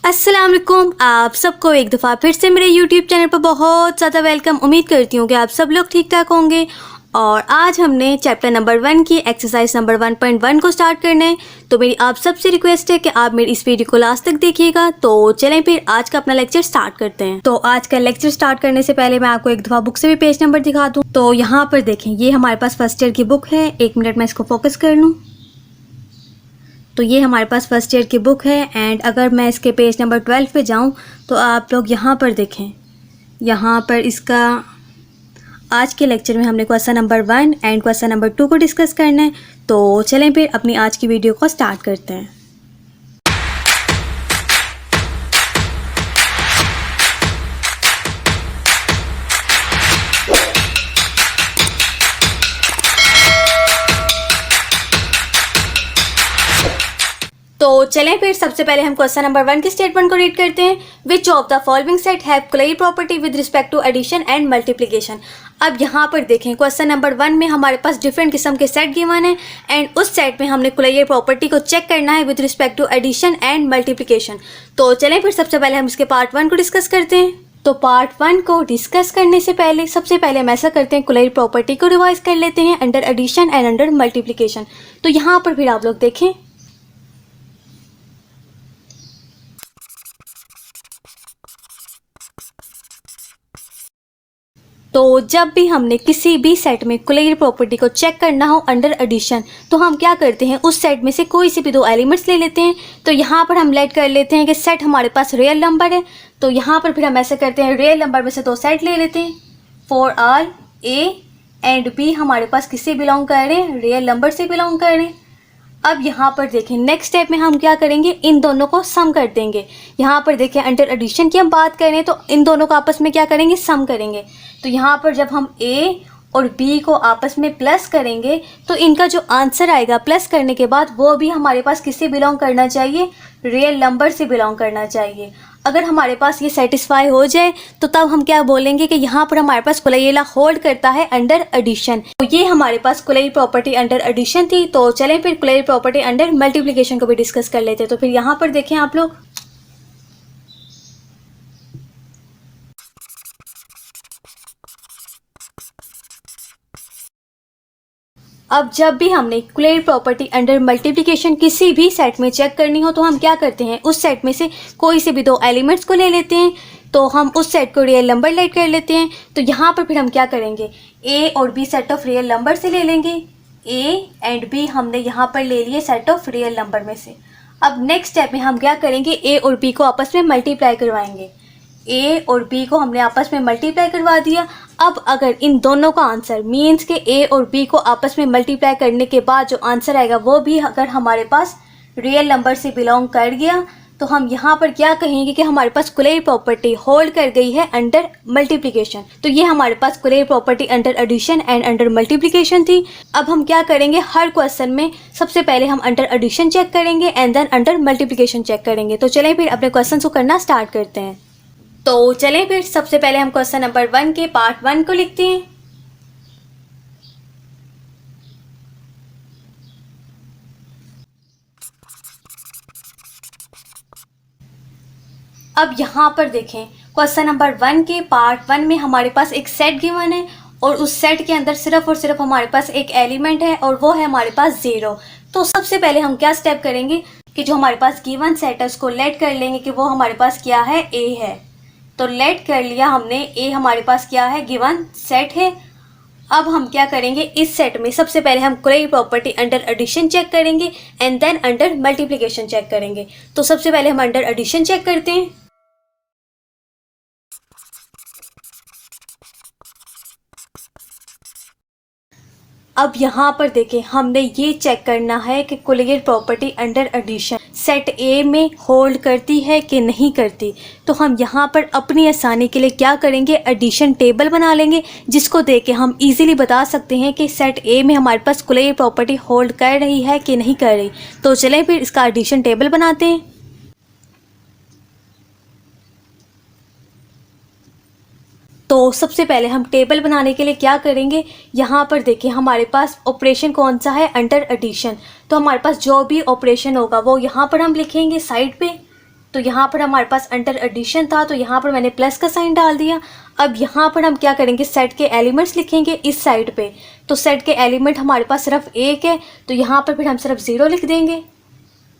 अस्सलाम वालेकुम। आप सबको एक दफ़ा फिर से मेरे YouTube चैनल पर बहुत ज़्यादा वेलकम। उम्मीद करती हूँ कि आप सब लोग ठीक ठाक होंगे। और आज हमने चैप्टर नंबर 1 की एक्सरसाइज नंबर 1.1 को स्टार्ट करना है। तो मेरी आप सबसे रिक्वेस्ट है कि आप मेरी इस वीडियो को लास्ट तक देखिएगा। तो चलें फिर आज का अपना लेक्चर स्टार्ट करते हैं। तो आज का लेक्चर स्टार्ट करने से पहले मैं आपको एक दफ़ा बुक से भी पेज नंबर दिखा दूँ। तो यहाँ पर देखें, ये हमारे पास फर्स्ट ईयर की बुक है। एक मिनट मैं इसको फोकस कर लूँ। तो ये हमारे पास फर्स्ट ईयर की बुक है। एंड अगर मैं इसके पेज नंबर 12 पे जाऊं तो आप लोग यहाँ पर देखें, यहाँ पर इसका आज के लेक्चर में हमने question number 1 and question number 2 को डिस्कस करना है। तो चलें फिर अपनी आज की वीडियो को स्टार्ट करते हैं। तो चलें फिर सबसे पहले हम क्वेश्चन नंबर 1 के स्टेटमेंट को रीड करते हैं। Which of the following set have closure property with respect to addition and multiplication. अब यहाँ पर देखें, क्वेश्चन नंबर 1 में हमारे पास डिफरेंट किस्म के सेट गिवन है एंड उस सेट में हमने क्लेयर प्रॉपर्टी को चेक करना है with respect to addition and multiplication. तो चलें फिर सबसे पहले हम इसके पार्ट 1 को डिस्कस करते हैं। तो पार्ट 1 को डिस्कस करने से पहले सबसे पहले हम ऐसा करते हैं, क्लेयर प्रॉपर्टी को रिवाइज कर लेते हैं under addition and under multiplication. तो यहाँ पर फिर आप लोग देखें, तो जब भी हमने किसी भी सेट में क्लेयर प्रॉपर्टी को चेक करना हो अंडर एडिशन, तो हम क्या करते हैं, उस सेट में से कोई से भी दो एलिमेंट्स ले लेते हैं। तो यहाँ पर हम लेट कर लेते हैं कि सेट हमारे पास रियल नंबर है। तो यहाँ पर फिर हम ऐसे करते हैं, रियल नंबर में से दो सेट ले लेते हैं। For all A and B हमारे पास किससे बिलोंग कर रहे हैं, रियल नंबर से बिलोंग कर रहे हैं। अब यहाँ पर देखें, नेक्स्ट स्टेप में हम क्या करेंगे, इन दोनों को सम कर देंगे। यहाँ पर देखें, अंडर एडिशन की हम बात करें तो इन दोनों को आपस में क्या करेंगे, सम करेंगे। तो यहाँ पर जब हम ए और बी को आपस में प्लस करेंगे तो इनका जो आंसर आएगा प्लस करने के बाद वो भी हमारे पास किससे बिलोंग करना चाहिए, रियल नंबर से बिलोंग करना चाहिए। अगर हमारे पास ये सेटिस्फाई हो जाए तो तब हम क्या बोलेंगे कि यहाँ पर हमारे पास क्लेयर होल्ड करता है अंडर एडिशन। तो ये हमारे पास क्लेयर प्रॉपर्टी अंडर एडिशन थी। तो चलें फिर क्लेयर प्रॉपर्टी अंडर मल्टीप्लिकेशन को भी डिस्कस कर लेते हैं। तो फिर यहाँ पर देखें आप लोग, अब जब भी हमने क्लेयर प्रॉपर्टी अंडर मल्टीप्लिकेशन किसी भी सेट में चेक करनी हो तो हम क्या करते हैं, उस सेट में से कोई से भी दो एलिमेंट्स को ले लेते हैं। तो हम उस सेट को रियल नंबर लेट कर लेते हैं। तो यहाँ पर फिर हम क्या करेंगे, ए और B set of real number से ले लेंगे। ए एंड बी हमने यहाँ पर ले लिए सेट ऑफ रियल नंबर में से। अब नेक्स्ट स्टेप में हम क्या करेंगे, ए और बी को आपस में मल्टीप्लाई करवाएंगे। ए और बी को हमने आपस में मल्टीप्लाई करवा दिया। अब अगर इन दोनों का आंसर मीन्स के ए और बी को आपस में मल्टीप्लाई करने के बाद जो आंसर आएगा वो भी अगर हमारे पास रियल नंबर से बिलोंग कर गया तो हम यहाँ पर क्या कहेंगे कि हमारे पास क्लेयर प्रॉपर्टी होल्ड कर गई है अंडर मल्टीप्लिकेशन। तो ये हमारे पास closure property under addition and under multiplication थी। अब हम क्या करेंगे, हर क्वेश्चन में सबसे पहले हम अंडर एडिशन चेक करेंगे and then under multiplication check करेंगे। तो चलें फिर अपने क्वेश्चन को करना स्टार्ट करते हैं। तो चलें फिर सबसे पहले हम क्वेश्चन नंबर 1 के पार्ट 1 को लिखते हैं। अब यहाँ पर देखें, क्वेश्चन नंबर 1 के पार्ट 1 में हमारे पास एक सेट गिवन है और उस सेट के अंदर सिर्फ और सिर्फ हमारे पास एक एलिमेंट है और वो है हमारे पास 0। तो सबसे पहले हम क्या स्टेप करेंगे कि जो हमारे पास गिवन सेट है उसको लेट कर लेंगे कि वो हमारे पास क्या है, ए है। तो लेट कर लिया हमने, ए हमारे पास क्या है, गिवन सेट है। अब हम क्या करेंगे, इस सेट में सबसे पहले हम closure property under addition check करेंगे and then under multiplication check करेंगे। तो सबसे पहले हम अंडर एडिशन चेक करते हैं। अब यहाँ पर देखें, हमने ये चेक करना है कि closure property under addition set A में होल्ड करती है कि नहीं करती। तो हम यहाँ पर अपनी आसानी के लिए क्या करेंगे, एडिशन टेबल बना लेंगे जिसको देख के हम इजीली बता सकते हैं कि सेट ए में हमारे पास क्लेयर प्रॉपर्टी होल्ड कर रही है कि नहीं कर रही। तो चलें फिर इसका एडिशन टेबल बनाते हैं। तो सबसे पहले हम टेबल बनाने के लिए क्या करेंगे, यहाँ पर देखिए हमारे पास ऑपरेशन कौन सा है, अंडर एडिशन। तो हमारे पास जो भी ऑपरेशन होगा वो यहाँ पर हम लिखेंगे साइड पे। तो यहाँ पर हमारे पास अंडर एडिशन था, तो यहाँ पर मैंने प्लस का साइन डाल दिया। अब यहाँ पर हम क्या करेंगे, सेट के एलिमेंट्स लिखेंगे इस साइड पे। तो सेट के एलिमेंट हमारे पास सिर्फ एक है, तो यहाँ पर फिर हम सिर्फ 0 लिख देंगे।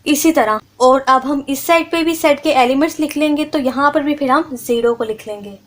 इसी तरह और अब हम इस साइड पे भी सेट के एलिमेंट्स लिख लेंगे, तो यहाँ पर भी फिर हम 0 को लिख लेंगे।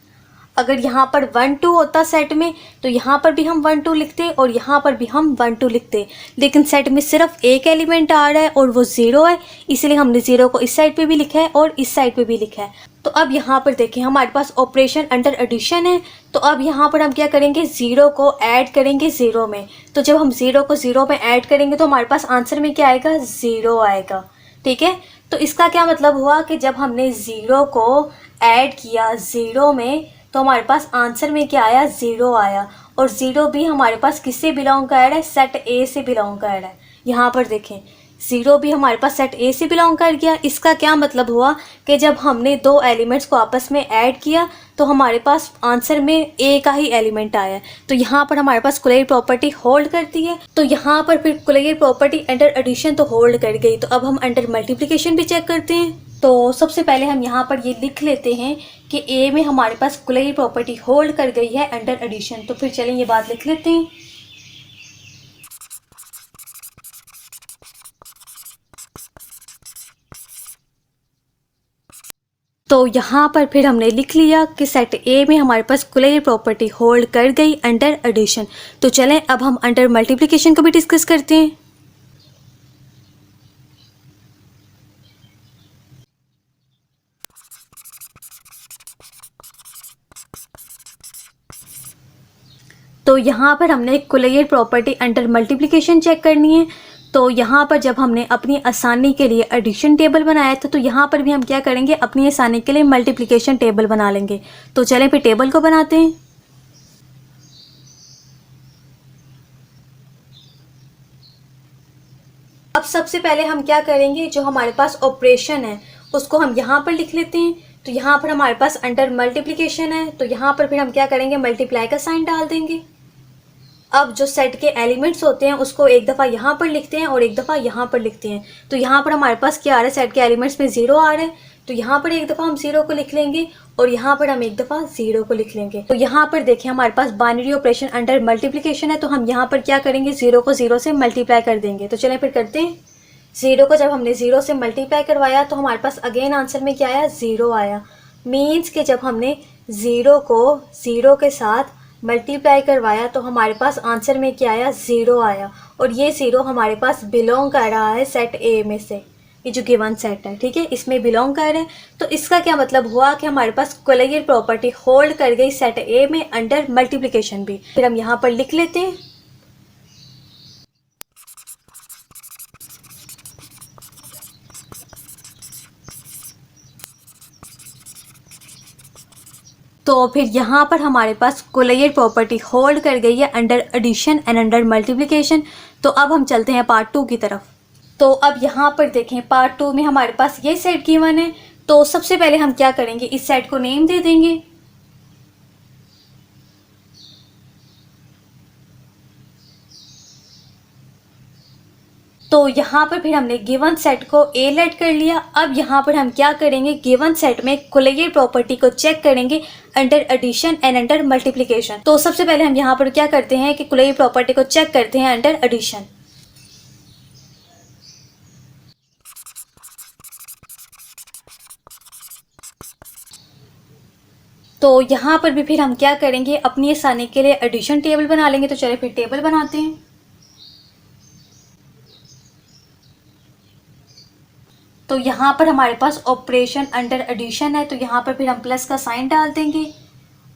अगर यहाँ पर 1 2 होता सेट में, तो यहाँ पर भी हम 1 2 लिखते और यहाँ पर भी हम 1 2 लिखते, लेकिन सेट में सिर्फ एक एलिमेंट आ रहा है और वो 0 है, इसलिए हमने 0 को इस साइड पे भी लिखा है और इस साइड पे भी लिखा है। तो अब यहाँ पर देखें, हमारे पास ऑपरेशन अंडर एडिशन है, तो अब यहाँ पर हम क्या करेंगे, 0 को ऐड करेंगे 0 में। तो जब हम 0 को 0 में ऐड करेंगे तो हमारे पास आंसर में क्या आएगा, 0 आएगा। ठीक है, तो इसका क्या मतलब हुआ कि जब हमने 0 को ऐड किया 0 में, तो हमारे पास आंसर में क्या आया, 0 आया। और 0 भी हमारे पास किससे बिलोंग कर रहा है, सेट ए से बिलोंग कर रहा है। यहाँ पर देखें, 0 भी हमारे पास सेट ए से बिलोंग कर गया। इसका क्या मतलब हुआ कि जब हमने दो एलिमेंट्स को आपस में ऐड किया तो हमारे पास आंसर में ए का ही एलिमेंट आया। तो यहाँ पर हमारे पास कुलैयर प्रॉपर्टी होल्ड करती है। तो यहाँ पर फिर कुलैयर प्रॉपर्टी अंडर एडिशन तो होल्ड कर गई, तो अब हम अंडर मल्टीप्लिकेशन भी चेक करते हैं। तो सबसे पहले हम यहाँ पर ये लिख लेते हैं कि ए में हमारे पास कुलैयर प्रॉपर्टी होल्ड कर गई है अंडर एडिशन। तो फिर चलें ये बात लिख लेते हैं। तो यहाँ पर फिर हमने लिख लिया कि सेट ए में हमारे पास कुलैयर प्रॉपर्टी होल्ड कर गई अंडर एडिशन। तो चलें अब हम अंडर मल्टीप्लिकेशन को भी डिस्कस करते हैं। तो यहाँ पर हमने कुलैयर प्रॉपर्टी अंडर मल्टीप्लिकेशन चेक करनी है। तो यहाँ पर जब हमने अपनी आसानी के लिए एडिशन टेबल बनाया था, तो यहाँ पर भी हम क्या करेंगे, अपनी आसानी के लिए मल्टीप्लिकेशन टेबल बना लेंगे। तो चलें फिर टेबल को बनाते हैं। अब सबसे पहले हम क्या करेंगे, जो हमारे पास ऑपरेशन है उसको हम यहाँ पर लिख लेते हैं। तो यहाँ पर हमारे पास अंडर मल्टीप्लिकेशन है, तो यहाँ पर फिर हम क्या करेंगे, मल्टीप्लाई का साइन डाल देंगे। अब जो सेट के एलिमेंट्स होते हैं उसको एक दफ़ा यहाँ पर लिखते हैं और एक दफ़ा यहाँ पर लिखते हैं। तो यहाँ पर हमारे पास क्या आ रहा है, सेट के एलिमेंट्स में 0 आ रहा है, तो यहाँ पर एक दफ़ा हम 0 को लिख लेंगे और यहाँ पर हम एक दफ़ा 0 को लिख लेंगे। तो यहाँ पर देखें, हमारे पास बाइनरी ऑपरेशन अंडर मल्टीप्लिकेशन है, तो हम यहाँ पर क्या करेंगे, 0 को 0 से मल्टीप्लाई कर देंगे। तो चलें फिर करते हैं। 0 को जब हमने 0 से मल्टीप्लाई करवाया तो हमारे पास अगेन आंसर में क्या आया, 0 आया। मीन्स कि जब हमने 0 को 0 के साथ मल्टीप्लाई करवाया तो हमारे पास आंसर में क्या आया, 0 आया। और ये 0 हमारे पास बिलोंग कर रहा है सेट ए में से, ये जो गिवन सेट है, ठीक है, इसमें बिलोंग कर रहे हैं। तो इसका क्या मतलब हुआ कि हमारे पास कुलैयर प्रॉपर्टी होल्ड कर गई सेट ए में अंडर मल्टीप्लिकेशन भी। फिर हम यहाँ पर लिख लेते हैं। तो फिर यहाँ पर हमारे पास कुलैयर प्रॉपर्टी होल्ड कर गई है under addition and under multiplication. तो अब हम चलते हैं पार्ट 2 की तरफ। तो अब यहाँ पर देखें, पार्ट 2 में हमारे पास ये सेट गिवन है। तो सबसे पहले हम क्या करेंगे, इस सेट को नेम दे देंगे। तो यहाँ पर फिर हमने गिवन सेट को ए लेट कर लिया। अब यहाँ पर हम क्या करेंगे, गिवन सेट में कुलैयर प्रॉपर्टी को चेक करेंगे under addition and under multiplication. तो सबसे पहले हम यहाँ पर क्या करते हैं कि कुलैयर प्रॉपर्टी को चेक करते हैं अंडर एडिशन। तो यहाँ पर भी फिर हम क्या करेंगे, अपनी आसानी के लिए एडिशन टेबल बना लेंगे। तो चलिए फिर टेबल बनाते हैं। तो यहाँ पर हमारे पास ऑपरेशन अंडर एडिशन है, तो यहाँ पर फिर हम प्लस का साइन डाल देंगे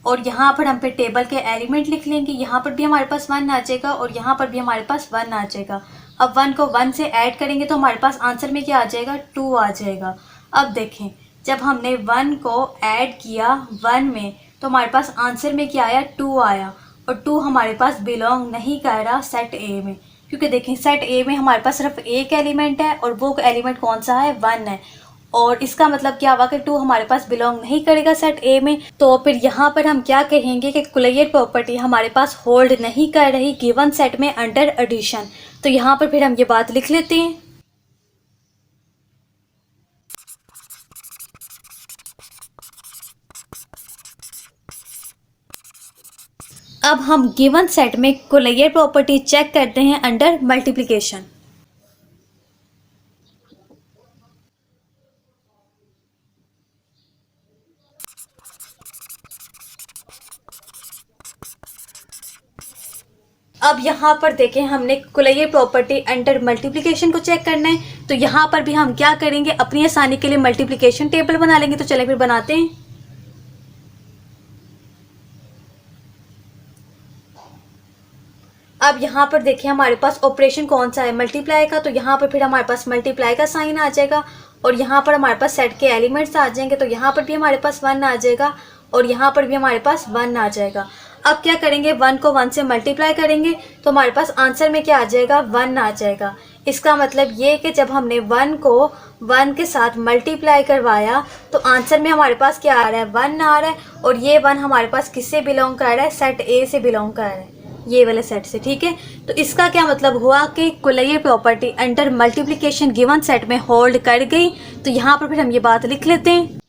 और यहाँ पर हम फिर टेबल के एलिमेंट लिख लेंगे। यहाँ पर भी हमारे पास 1 आ जाएगा और यहाँ पर भी हमारे पास 1 आ जाएगा। अब 1 को 1 से ऐड करेंगे तो हमारे पास आंसर में क्या आ जाएगा, 2 आ जाएगा। अब देखें, जब हमने 1 को ऐड किया 1 में तो हमारे पास आंसर में क्या आया, 2 आया। और 2 हमारे पास बिलोंग नहीं कर रहा सेट ए में, क्योंकि देखें सेट ए में हमारे पास सिर्फ एक एलिमेंट है और वो एलिमेंट कौन सा है, 1 है। और इसका मतलब क्या हुआ कि 2 हमारे पास बिलोंग नहीं करेगा सेट ए में। तो फिर यहाँ पर हम क्या कहेंगे कि कुलैयर प्रॉपर्टी हमारे पास होल्ड नहीं कर रही गिवन सेट में अंडर एडिशन। तो यहाँ पर फिर हम ये बात लिख लेते हैं। अब हम गिवन सेट में कुलैयर प्रॉपर्टी चेक करते हैं अंडर मल्टीप्लिकेशन। अब यहाँ पर देखें, हमने कुलैयर प्रॉपर्टी अंडर मल्टीप्लिकेशन को चेक करना है। तो यहाँ पर भी हम क्या करेंगे, अपनी आसानी के लिए मल्टीप्लिकेशन टेबल बना लेंगे। तो चलें फिर बनाते हैं। अब यहाँ पर देखिए हमारे पास ऑपरेशन कौन सा है, मल्टीप्लाई का। तो यहाँ पर फिर हमारे पास मल्टीप्लाई का साइन आ जाएगा और यहाँ पर हमारे पास सेट के एलिमेंट्स आ जाएंगे। तो यहाँ पर भी हमारे पास 1 आ जाएगा और यहाँ पर भी हमारे पास 1 आ जाएगा। अब क्या करेंगे, 1 को 1 से मल्टीप्लाई करेंगे तो हमारे पास आंसर में क्या आ जाएगा, 1 आ जाएगा। इसका मतलब ये कि जब हमने 1 को 1 के साथ मल्टीप्लाई करवाया तो आंसर में हमारे पास क्या आ रहा है, 1 आ रहा है। और ये 1 हमारे पास किससे बिलोंग कर रहा है, सेट ए से बिलोंग कर रहा है, ये वाले सेट से। ठीक है, तो इसका क्या मतलब हुआ कि closure property under multiplication given set में होल्ड कर गई। तो यहाँ पर फिर हम ये बात लिख लेते हैं।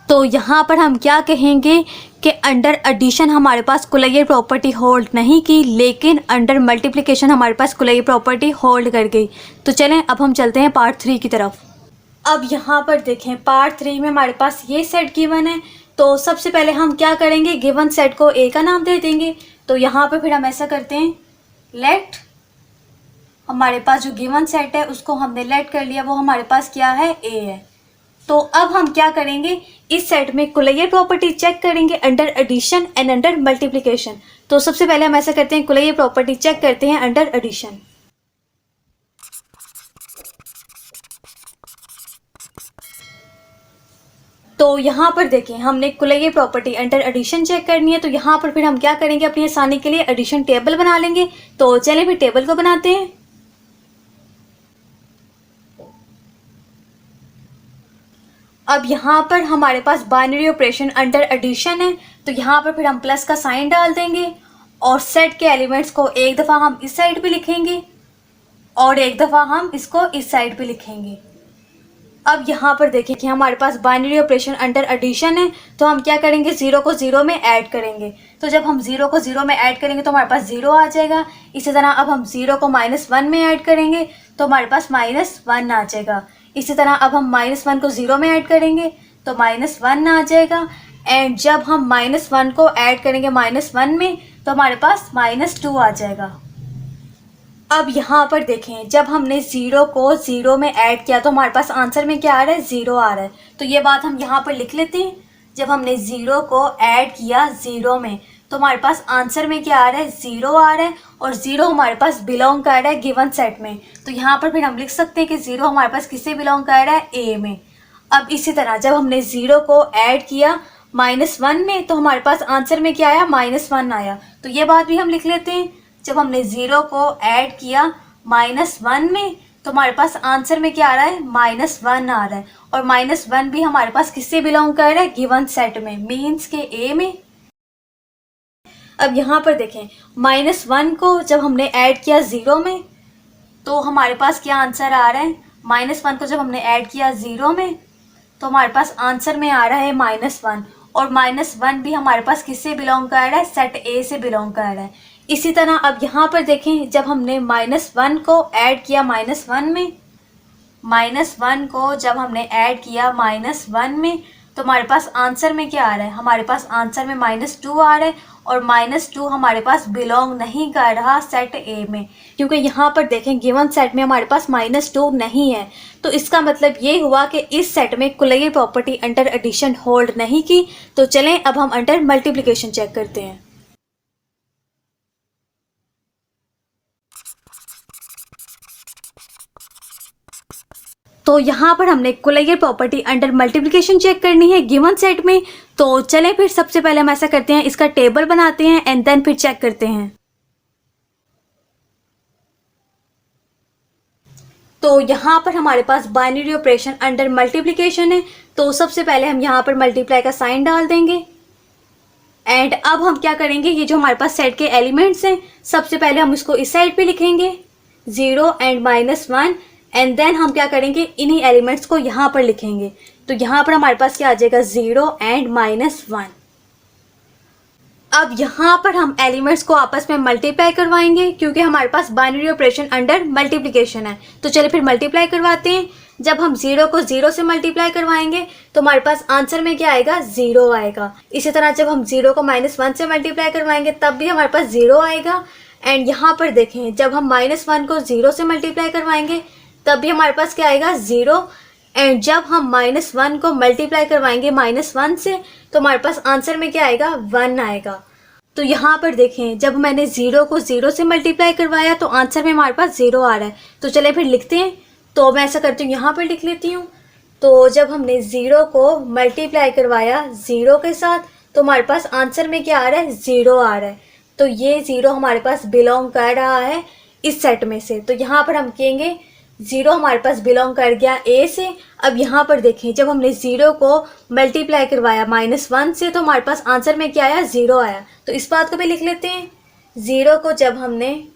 तो यहाँ पर हम क्या कहेंगे कि अंडर एडिशन हमारे पास कुलैयर प्रॉपर्टी होल्ड नहीं की, लेकिन अंडर मल्टीप्लिकेशन हमारे पास कुलैयर प्रॉपर्टी होल्ड कर गई। तो चलें अब हम चलते हैं पार्ट 3 की तरफ। अब यहाँ पर देखें, पार्ट 3 में हमारे पास ये सेट गिवन है। तो सबसे पहले हम क्या करेंगे, गिवन सेट को ए का नाम दे देंगे। तो यहाँ पर फिर हम ऐसा करते हैं, लेट हमारे पास जो गिवन सेट है उसको हमने लेट कर लिया, वो हमारे पास क्या है, ए है। तो अब हम क्या करेंगे, इस सेट में कुलैयर प्रॉपर्टी चेक करेंगे under addition and under multiplication. तो सबसे पहले हम ऐसा करते हैं, कुलैयर प्रॉपर्टी चेक करते हैं अंडर एडिशन। तो यहाँ पर देखें, हमने कुलैयर प्रॉपर्टी अंडर एडिशन चेक करनी है। तो यहाँ पर फिर हम क्या करेंगे, अपनी आसानी के लिए एडिशन टेबल बना लेंगे। तो चलें फिर टेबल को बनाते हैं। अब यहाँ पर हमारे पास बाइनरी ऑपरेशन अंडर एडिशन है। तो यहाँ पर फिर हम प्लस का साइन डाल देंगे और सेट के एलिमेंट्स को एक दफ़ा हम इस साइड पे लिखेंगे और एक दफ़ा हम इसको इस साइड पे लिखेंगे। अब यहाँ पर देखिए कि हमारे पास बाइनरी ऑपरेशन अंडर एडिशन है। तो हम क्या करेंगे, 0 को 0 में ऐड करेंगे। तो जब हम 0 को 0 में ऐड करेंगे तो हमारे पास 0 आ जाएगा। इसी तरह अब हम 0 को -1 में ऐड करेंगे तो हमारे पास -1 आ जाएगा। इसी तरह अब हम -1 को 0 में ऐड करेंगे तो -1 आ जाएगा। एंड जब हम -1 को ऐड करेंगे -1 में तो हमारे पास -2 आ जाएगा। अब यहाँ पर देखें, जब हमने 0 को 0 में ऐड किया तो हमारे पास आंसर में क्या आ रहा है, 0 आ रहा है। तो ये बात हम यहाँ पर लिख लेते हैं। जब हमने 0 को ऐड किया 0 में तो हमारे पास आंसर में क्या आ रहा है, 0 आ रहा है। और 0 हमारे पास बिलोंग कर रहा है गिवन सेट में। तो यहाँ पर फिर हम लिख सकते हैं कि 0 हमारे पास किससे बिलोंग कर रहा है, ए में। अब इसी तरह जब हमने 0 को ऐड किया -1 में तो हमारे पास आंसर में क्या आया, -1 आया। तो ये बात भी हम लिख लेते हैं। जब हमने 0 को ऐड किया -1 में तो हमारे पास आंसर में क्या आ रहा है, -1 आ रहा है। और -1 भी हमारे पास किससे बिलोंग कर रहा है, गिवन सेट में, मीन्स के ए में। अब यहाँ पर देखें, -1 को जब हमने ऐड किया 0 में तो हमारे पास क्या आंसर आ रहा है, -1 को जब हमने ऐड किया 0 में तो हमारे पास आंसर में आ रहा है -1। और -1 भी हमारे पास किससे बिलोंग कर रहा है, सेट ए से बिलोंग कर रहा है। इसी तरह अब यहाँ पर देखें, जब हमने -1 को ऐड किया -1 में, -1 को जब हमने ऐड किया -1 में तो हमारे पास आंसर में क्या आ रहा है, हमारे पास आंसर में -2 आ रहा है। और -2 हमारे पास बिलोंग नहीं कर रहा सेट ए में, क्योंकि यहाँ पर देखें गिवन सेट में हमारे पास -2 नहीं है। तो इसका मतलब ये हुआ कि इस सेट में closure property under addition hold नहीं की। तो चलें अब हम अंडर मल्टीप्लिकेशन चेक करते हैं। तो यहाँ पर हमने कुलैयर प्रॉपर्टी अंडर मल्टीप्लिकेशन चेक करनी है गिवन सेट में। तो चलें फिर सबसे पहले हम ऐसा करते हैं, इसका टेबल बनाते हैं एंड देन फिर चेक करते हैं। तो यहाँ पर हमारे पास बाइनरी ऑपरेशन अंडर मल्टीप्लिकेशन है। तो सबसे पहले हम यहाँ पर मल्टीप्लाई का साइन डाल देंगे। एंड अब हम क्या करेंगे, ये जो हमारे पास सेट के एलिमेंट्स हैं सबसे पहले हम इसको इस साइड पे लिखेंगे, 0 एंड -1 एंड देन हम क्या करेंगे, इन्हीं एलिमेंट्स को यहाँ पर लिखेंगे। तो यहाँ पर हमारे पास क्या आ जाएगा, 0 एंड -1। अब यहाँ पर हम एलिमेंट्स को आपस में मल्टीप्लाई करवाएंगे क्योंकि हमारे पास बाइनरी ऑपरेशन अंडर मल्टीप्लिकेशन है। तो चलिए फिर मल्टीप्लाई करवाते हैं। जब हम 0 को 0 से मल्टीप्लाई करवाएंगे तो हमारे पास आंसर में क्या आएगा, 0 आएगा। इसी तरह जब हम 0 को -1 से मल्टीप्लाई करवाएंगे तब भी हमारे पास 0 आएगा। एंड यहाँ पर देखें, जब हम -1 को 0 से मल्टीप्लाई करवाएंगे तब भी हमारे पास क्या आएगा, 0। एंड जब हम -1 को मल्टीप्लाई करवाएंगे -1 से तो हमारे पास आंसर में क्या आएगा, 1 आएगा। तो यहाँ पर देखें, जब मैंने 0 को 0 से मल्टीप्लाई करवाया तो आंसर में हमारे पास 0 आ रहा है। तो चलिए फिर लिखते हैं। तो मैं ऐसा करती हूँ, यहाँ पर लिख लेती हूँ। तो जब हमने 0 को मल्टीप्लाई करवाया 0 के साथ तो हमारे पास आंसर में क्या आ रहा है, 0 आ रहा है। तो ये 0 हमारे पास बिलोंग कर रहा है इस सेट में से। तो यहाँ पर हम कहेंगे 0 हमारे पास बिलोंग कर गया ए से। अब यहाँ पर देखें, जब हमने 0 को मल्टीप्लाई करवाया -1 से तो हमारे पास आंसर में क्या आया, 0 आया। तो इस बात को भी लिख लेते हैं। 0 को जब हमने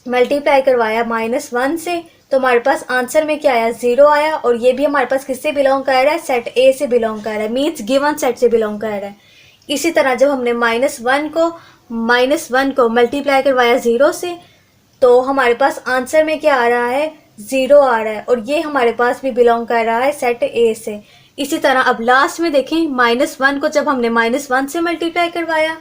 मल्टीप्लाई करवाया -1 से तो हमारे पास आंसर में क्या आया, 0 आया। और ये भी हमारे पास किससे बिलोंग कर रहा है, सेट ए से बिलोंग कर रहा है, मीन्स गिवन सेट से बिलोंग कर रहा है। इसी तरह जब हमने -1 को मल्टीप्लाई करवाया 0 से तो हमारे पास आंसर में क्या आ रहा है, 0 आ रहा है। और ये हमारे पास भी बिलोंग कर रहा है सेट ए से। इसी तरह अब लास्ट में देखें, -1 को जब हमने -1 से मल्टीप्लाई करवाया,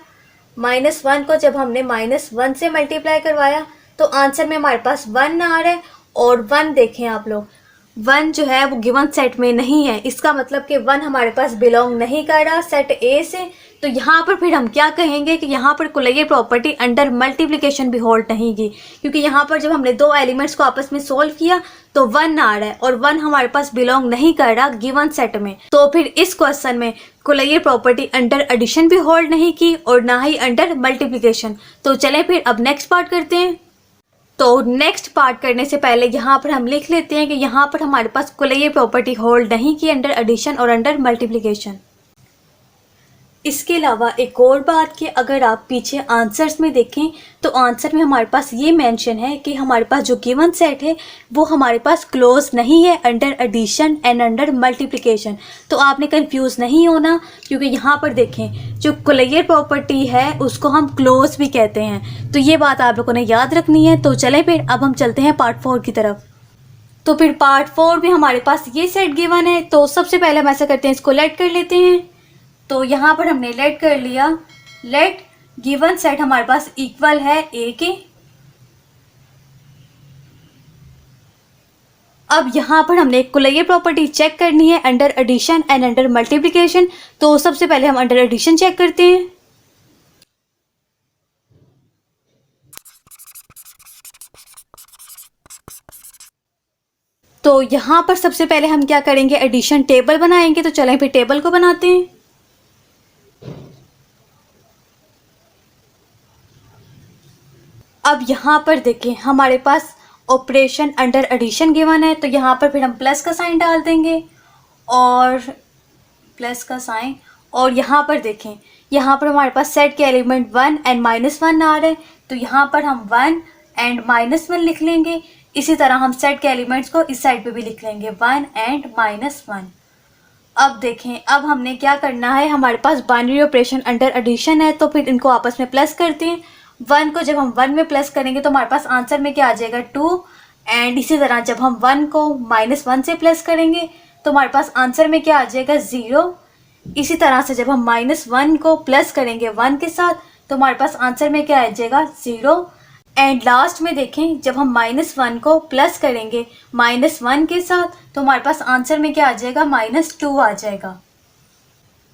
-1 को जब हमने -1 से मल्टीप्लाई करवाया तो आंसर में हमारे पास 1 आ रहा है। और 1 देखें आप लोग, 1 जो है वो गिवन सेट में नहीं है। इसका मतलब कि 1 हमारे पास बिलोंग नहीं कर रहा सेट ए से। तो यहाँ पर फिर हम क्या कहेंगे कि यहाँ पर कुलैयर प्रॉपर्टी अंडर मल्टीप्लिकेशन भी होल्ड नहीं की, क्योंकि यहाँ पर जब हमने दो एलिमेंट्स को आपस में सोल्व किया तो 1 आ रहा है और 1 हमारे पास बिलोंग नहीं कर रहा गिवन सेट में। तो फिर इस क्वेश्चन में कुलैयर प्रॉपर्टी अंडर एडिशन भी होल्ड नहीं की और ना ही अंडर मल्टीप्लिकेशन। तो चलें फिर अब नेक्स्ट पार्ट करते हैं। तो नेक्स्ट पार्ट करने से पहले यहाँ पर हम लिख लेते हैं कि यहाँ पर हमारे पास कुलैयर प्रॉपर्टी होल्ड नहीं की अंडर एडिशन और अंडर मल्टीप्लिकेशन। इसके अलावा एक और बात कि अगर आप पीछे आंसर्स में देखें तो आंसर में हमारे पास ये मेंशन है कि हमारे पास जो गिवन सेट है वो हमारे पास क्लोज नहीं है under addition and under multiplication. तो आपने कंफ्यूज नहीं होना, क्योंकि यहाँ पर देखें जो कुलैयर प्रॉपर्टी है उसको हम क्लोज भी कहते हैं। तो ये बात आप लोगों ने याद रखनी है। तो चले फिर अब हम चलते हैं पार्ट 4 की तरफ। तो फिर पार्ट 4 में हमारे पास ये सेट गिवन है। तो सबसे पहले हम ऐसा करते हैं, इसको लेट कर लेते हैं। तो यहाँ पर हमने लेट कर लिया, लेट गिवन सेट हमारे पास इक्वल है ए के। अब यहाँ पर हमने कुलैयर प्रॉपर्टी चेक करनी है under addition and under multiplication. तो सबसे पहले हम अंडर एडिशन चेक करते हैं। तो यहाँ पर सबसे पहले हम क्या करेंगे, एडिशन टेबल बनाएंगे। तो चलें फिर टेबल को बनाते हैं। अब यहाँ पर देखें हमारे पास ऑपरेशन अंडर एडिशन गिवन है। तो यहाँ पर फिर हम प्लस का साइन डाल देंगे और प्लस का साइन। और यहाँ पर देखें, यहाँ पर हमारे पास सेट के एलिमेंट 1 एंड -1 आ रहे हैं। तो यहाँ पर हम 1 एंड -1 लिख लेंगे। इसी तरह हम सेट के एलिमेंट्स को इस साइड पे भी लिख लेंगे, 1 एंड -1। अब देखें, अब हमने क्या करना है, हमारे पास बाइनरी ऑपरेशन अंडर एडिशन है तो फिर इनको आपस में प्लस करते हैं। 1 को जब हम 1 में प्लस करेंगे तो हमारे पास आंसर में क्या आ जाएगा, 2। एंड इसी तरह जब हम 1 को -1 से प्लस करेंगे तो हमारे पास आंसर में क्या आ जाएगा, 0। इसी तरह से जब हम -1 को प्लस करेंगे 1 के साथ तो हमारे पास आंसर में क्या आ जाएगा, 0। एंड लास्ट में देखें, जब हम -1 को प्लस करेंगे -1 के साथ तो हमारे पास आंसर में क्या आ जाएगा, -2 आ जाएगा।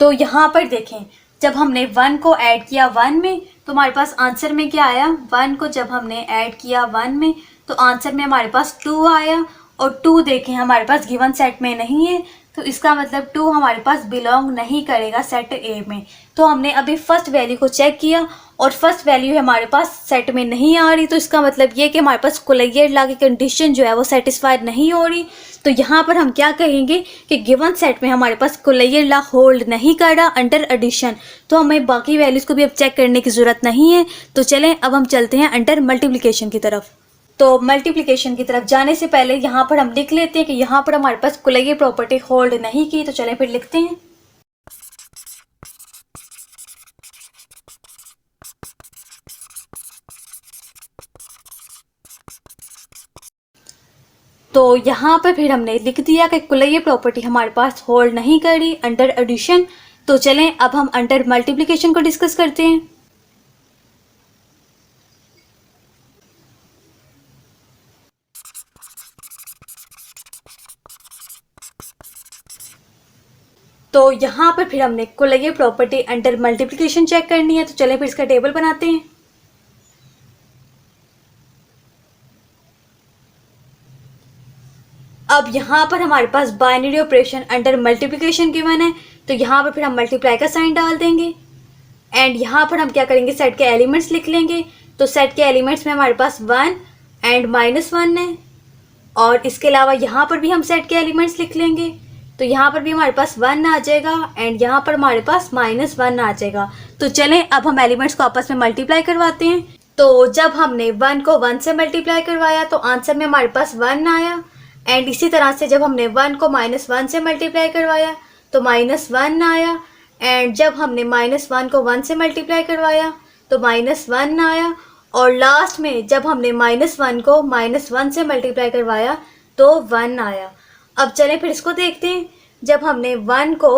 तो यहाँ पर देखें, जब हमने 1 को ऐड किया 1 में तो हमारे पास आंसर में क्या आया, 1 को जब हमने ऐड किया 1 में तो आंसर में हमारे पास 2 आया। और 2 देखें हमारे पास गिवन सेट में नहीं है, तो इसका मतलब 2 हमारे पास बिलोंग नहीं करेगा सेट ए में। तो हमने अभी फर्स्ट वैल्यू को चेक किया और फर्स्ट वैल्यू हमारे पास सेट में नहीं आ रही। तो इसका मतलब ये कि हमारे पास कुलैयर लॉ की कंडीशन जो है वो सेटिस्फाइड नहीं हो रही। तो यहाँ पर हम क्या कहेंगे कि गिवन सेट में हमारे पास कुलैयर लॉ होल्ड नहीं कर रहा अंडर एडिशन। तो हमें बाकी वैल्यूज़ को भी अब चेक करने की ज़रूरत नहीं है। तो चलें अब हम चलते हैं अंडर मल्टीप्लिकेशन की तरफ। तो मल्टीप्लिकेशन की तरफ जाने से पहले यहाँ पर हम लिख लेते हैं कि यहाँ पर हमारे पास कुलैया प्रॉपर्टी होल्ड नहीं की। तो चलें फिर लिखते हैं। तो यहाँ पर फिर हमने लिख दिया कि कुलैया प्रॉपर्टी हमारे पास होल्ड नहीं कर रही अंडर एडिशन। तो चलें अब हम अंडर मल्टीप्लिकेशन को डिस्कस करते हैं। तो यहाँ पर फिर हमने कुलैया प्रॉपर्टी अंडर मल्टीप्लिकेशन चेक करनी है। तो चलें फिर इसका टेबल बनाते हैं। अब यहाँ पर हमारे पास binary operation under multiplication given है। तो यहाँ पर फिर हम मल्टीप्लाई का साइन डाल देंगे एंड यहाँ पर हम क्या करेंगे, सेट के एलिमेंट्स लिख लेंगे। तो सेट के एलिमेंट्स में हमारे पास 1 एंड -1 है और इसके अलावा यहाँ पर भी हम सेट के एलिमेंट्स लिख लेंगे। तो यहाँ पर भी हमारे पास 1 आ जाएगा एंड यहाँ पर हमारे पास -1 आ जाएगा। तो चलें अब हम एलिमेंट्स को आपस में मल्टीप्लाई करवाते हैं। तो जब हमने 1 को 1 से मल्टीप्लाई करवाया तो आंसर में हमारे पास 1 आया एंड इसी तरह से जब हमने 1 को -1 से मल्टीप्लाई करवाया तो -1 आया एंड जब हमने -1 को 1 से मल्टीप्लाई करवाया तो -1 आया और लास्ट में जब हमने -1 को -1 से मल्टीप्लाई करवाया तो 1 आया। अब चलें फिर इसको देखते हैं। जब हमने 1 को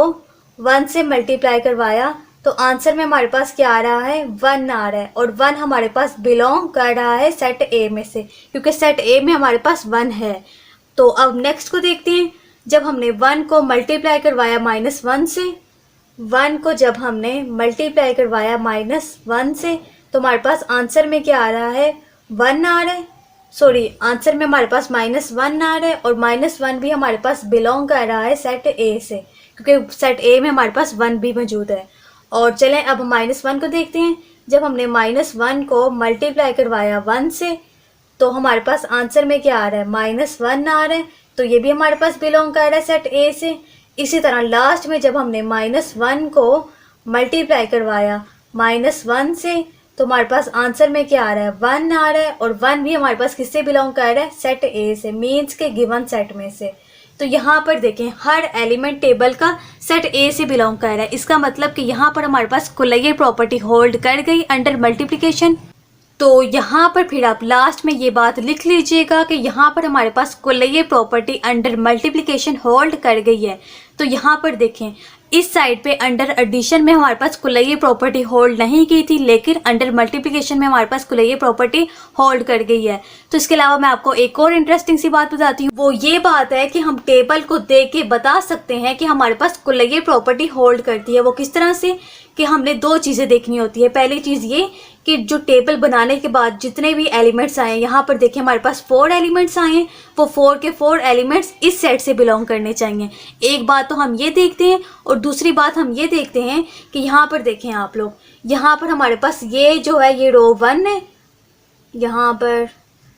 1 से मल्टीप्लाई करवाया तो आंसर में हमारे पास क्या आ रहा है, 1 आ रहा है और 1 हमारे पास बिलोंग कर रहा है सेट ए में से, क्योंकि सेट ए में हमारे पास 1 है। तो अब नेक्स्ट को देखते हैं। जब हमने 1 को मल्टीप्लाई करवाया -1 से, 1 को जब हमने मल्टीप्लाई करवाया -1 से तो हमारे पास आंसर में क्या आ रहा है, 1 आ रहा है। सॉरी, आंसर में हमारे पास -1 आ रहा है और -1 भी हमारे पास बिलोंग कर रहा है सेट ए से, क्योंकि सेट ए में हमारे पास 1 भी मौजूद है। और चलें अब -1 को देखते हैं। जब हमने -1 को मल्टीप्लाई करवाया 1 से तो हमारे पास आंसर में क्या आ रहा है, -1 आ रहा है। तो ये भी हमारे पास बिलोंग कर रहा है सेट ए से। इसी तरह लास्ट में जब हमने -1 को मल्टीप्लाई करवाया -1 से तो हमारे पास आंसर में क्या आ रहा है, 1 आ रहा है और 1 भी हमारे पास किससे बिलोंग कर रहा है, सेट ए से, मीन्स के गिवन सेट में से। तो यहाँ पर देखें हर एलिमेंट टेबल का सेट ए से बिलोंग कर रहा है। इसका मतलब कि यहाँ पर हमारे पास कुलैया प्रॉपर्टी होल्ड कर गई अंडर मल्टीप्लिकेशन। तो यहाँ पर फिर आप लास्ट में ये बात लिख लीजिएगा कि यहाँ पर हमारे पास कुलैया प्रॉपर्टी अंडर मल्टीप्लिकेशन होल्ड कर गई है। तो यहाँ पर देखें इस साइड पे अंडर एडिशन में हमारे पास कुलैया प्रॉपर्टी होल्ड नहीं की थी, लेकिन अंडर मल्टीप्लिकेशन में हमारे पास कुलैया प्रॉपर्टी होल्ड कर गई है। तो इसके अलावा मैं आपको एक और इंटरेस्टिंग सी बात बताती हूँ। वो ये बात है कि हम टेबल को देख के बता सकते हैं कि हमारे पास कुलैया प्रॉपर्टी होल्ड करती है। वो किस तरह से कि हमने 2 चीज़ें देखनी होती है। पहली चीज़ ये कि जो टेबल बनाने के बाद जितने भी एलिमेंट्स आए, यहाँ पर देखिए हमारे पास 4 एलिमेंट्स आए हैं, वो 4 के 4 एलिमेंट्स इस सेट से बिलोंग करने चाहिए। एक बात तो हम ये देखते हैं और दूसरी बात हम ये देखते हैं कि यहाँ पर देखें आप लोग, यहाँ पर हमारे पास ये जो है ये रो 1 है, यहाँ पर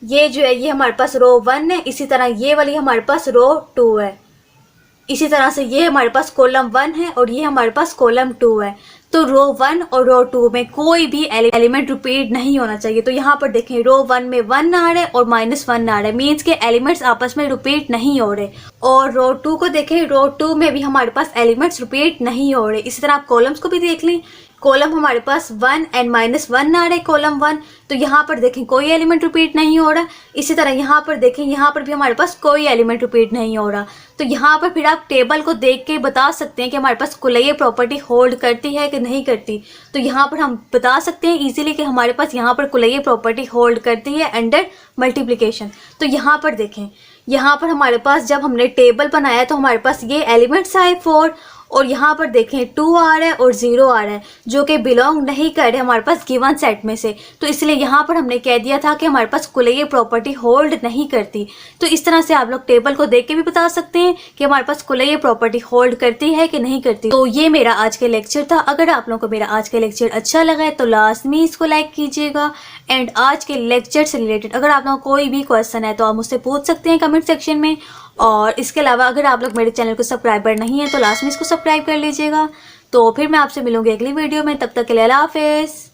ये जो है ये हमारे पास रो 1 है। इसी तरह ये वाली हमारे पास रो 2 है। इसी तरह से ये हमारे पास कॉलम 1 है और ये हमारे पास कॉलम 2 है। तो रो 1 और रो 2 में कोई भी एलिमेंट रिपीट नहीं होना चाहिए। तो यहाँ पर देखें रो 1 में 1 आ रहा है और -1 आ रहा है, मीन्स के एलिमेंट्स आपस में रिपीट नहीं हो रहे। और रो 2 को देखें, रो 2 में भी हमारे पास एलिमेंट्स रिपीट नहीं हो रहे। इसी तरह आप कॉलम्स को भी देख लें, कॉलम हमारे पास 1 एंड -1 आ रहे कॉलम 1। तो यहाँ पर देखें कोई एलिमेंट रिपीट नहीं हो रहा। इसी तरह यहाँ पर देखें, यहाँ पर भी हमारे पास कोई एलिमेंट रिपीट नहीं हो रहा। तो यहाँ पर फिर आप टेबल को देख के बता सकते हैं कि हमारे पास कुलैया प्रॉपर्टी होल्ड करती है कि नहीं करती। तो यहाँ पर हम बता सकते हैं इजीली कि हमारे पास यहाँ पर कुलैया प्रॉपर्टी होल्ड करती है अंडर मल्टीप्लिकेशन। तो यहाँ पर देखें, यहाँ पर हमारे पास जब हमने टेबल बनाया तो हमारे पास ये एलिमेंट्स आए 4 और यहाँ पर देखें 2 आ रहा है और 0 आ रहा है, जो कि बिलोंग नहीं कर रहे हमारे पास गिवन सेट में से। तो इसलिए यहाँ पर हमने कह दिया था कि हमारे पास कुलैया प्रॉपर्टी होल्ड नहीं करती। तो इस तरह से आप लोग टेबल को देख के भी बता सकते हैं कि हमारे पास कुलैया प्रॉपर्टी होल्ड करती है कि नहीं करती। तो ये मेरा आज का लेक्चर था। अगर आप लोगों को मेरा आज का लेक्चर अच्छा लगा है तो लाजमी इसको लाइक कीजिएगा। एंड आज के लेक्चर से रिलेटेड अगर आप लोगों को कोई भी क्वेश्चन है तो आप मुझसे पूछ सकते हैं कमेंट सेक्शन में। और इसके अलावा अगर आप लोग मेरे चैनल को सब्सक्राइबर नहीं है तो लास्ट में इसको सब्सक्राइब कर लीजिएगा। तो फिर मैं आपसे मिलूंगी अगली वीडियो में, तब तक के लिए अल्लाह हाफिज़।